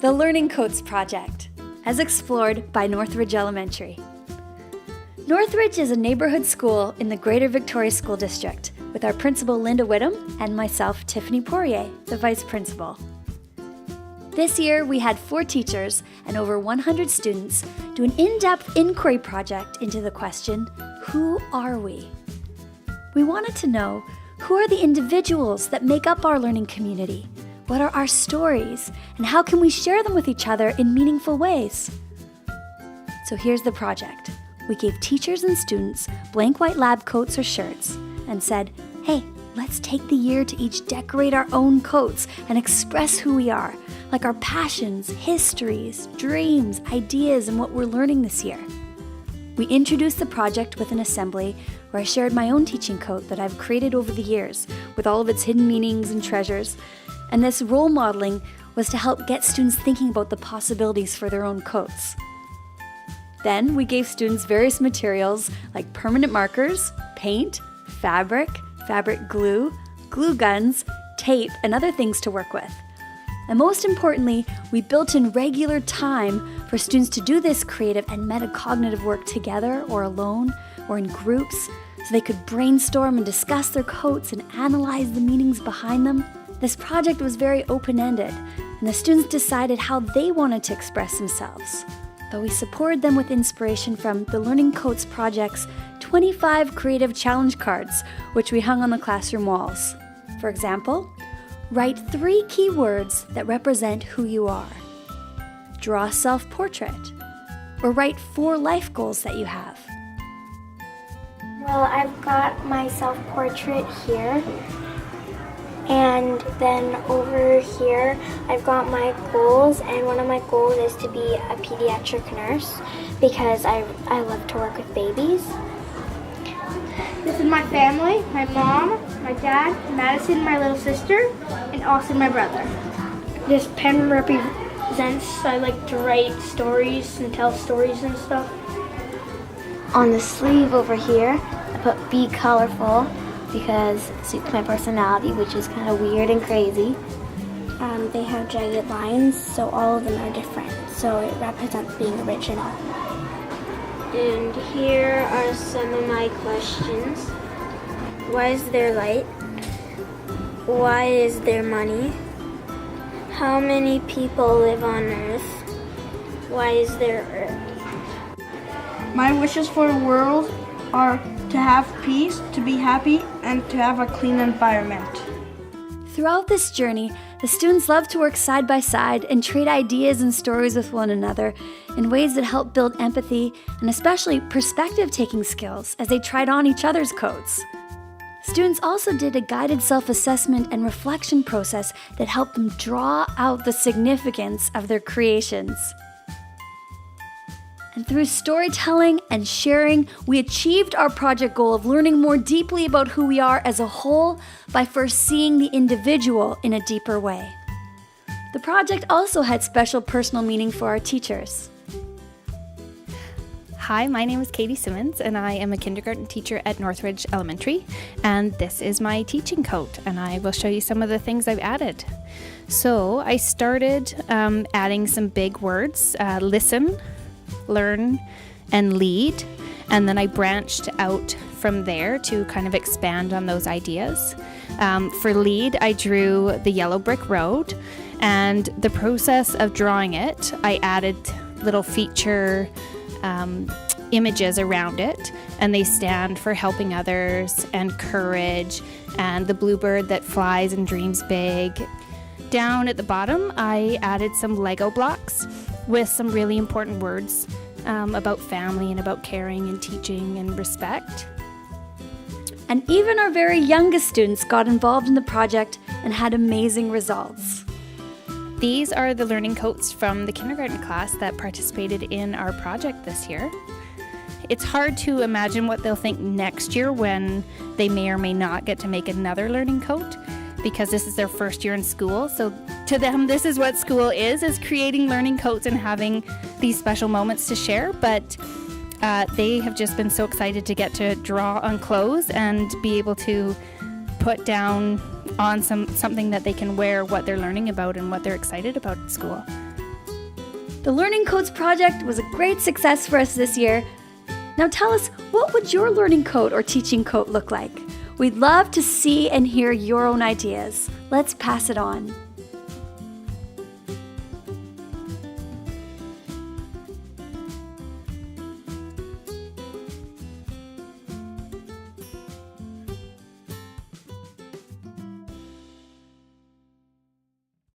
The Learning Coats Project, as explored by Northridge Elementary. Northridge is a neighborhood school in the Greater Victoria School District, with our principal Linda Whittam and myself, Tiffany Poirier, the vice principal. This year, we had 4 teachers and over 100 students do an in-depth inquiry project into the question, who are we? We wanted to know, who are the individuals that make up our learning community? What are our stories, and how can we share them with each other in meaningful ways? So here's the project. We gave teachers and students blank white lab coats or shirts and said, hey, let's take the year to each decorate our own coats and express who we are, like our passions, histories, dreams, ideas, and what we're learning this year. We introduced the project with an assembly where I shared my own teaching coat that I've created over the years with all of its hidden meanings and treasures. And this role modeling was to help get students thinking about the possibilities for their own coats. Then we gave students various materials like permanent markers, paint, fabric glue, glue guns, tape, and other things to work with. And most importantly, we built in regular time for students to do this creative and metacognitive work together or alone or in groups so they could brainstorm and discuss their coats and analyze the meanings behind them. This project was very open-ended, and the students decided how they wanted to express themselves. But we supported them with inspiration from the Learning Coats Project's 25 creative challenge cards, which we hung on the classroom walls. For example, write 3 key words that represent who you are. Draw a self-portrait, or write 4 life goals that you have. Well, I've got my self-portrait here. And then over here, I've got my goals, and one of my goals is to be a pediatric nurse because I love to work with babies. This is my family, my mom, my dad, Madison, my little sister, and Austin, my brother. This pen represents, I like to write stories and tell stories and stuff. On the sleeve over here, I put be colorful, because it suits my personality, which is kind of weird and crazy. They have jagged lines, so all of them are different, so it represents being original. And here are some of my questions. Why is there light? Why is there money? How many people live on Earth? Why is there Earth? My wishes for the world are to have peace, to be happy, and to have a clean environment. Throughout this journey, the students love to work side by side and trade ideas and stories with one another in ways that help build empathy and especially perspective-taking skills as they tried on each other's coats. Students also did a guided self-assessment and reflection process that helped them draw out the significance of their creations. And through storytelling and sharing, we achieved our project goal of learning more deeply about who we are as a whole by first seeing the individual in a deeper way. The project also had special personal meaning for our teachers. Hi, my name is Katie Simmons, and I am a kindergarten teacher at Northridge Elementary, and this is my teaching coat, and I will show you some of the things I've added. So I started adding some big words, listen, learn, and lead, and then I branched out from there to kind of expand on those ideas. For lead, I drew the yellow brick road, and the process of drawing it, I added little feature images around it, and they stand for helping others and courage and the bluebird that flies and dreams big. Down at the bottom, I added some Lego blocks with some really important words about family and about caring and teaching and respect. And even our very youngest students got involved in the project and had amazing results. These are the learning coats from the kindergarten class that participated in our project this year. It's hard to imagine what they'll think next year when they may or may not get to make another learning coat, because this is their first year in school. So to them, this is what school is creating learning coats and having these special moments to share. But they have just been so excited to get to draw on clothes and be able to put down on something that they can wear what they're learning about and what they're excited about at school. The Learning Coats project was a great success for us this year. Now tell us, what would your learning coat or teaching coat look like? We'd love to see and hear your own ideas. Let's pass it on.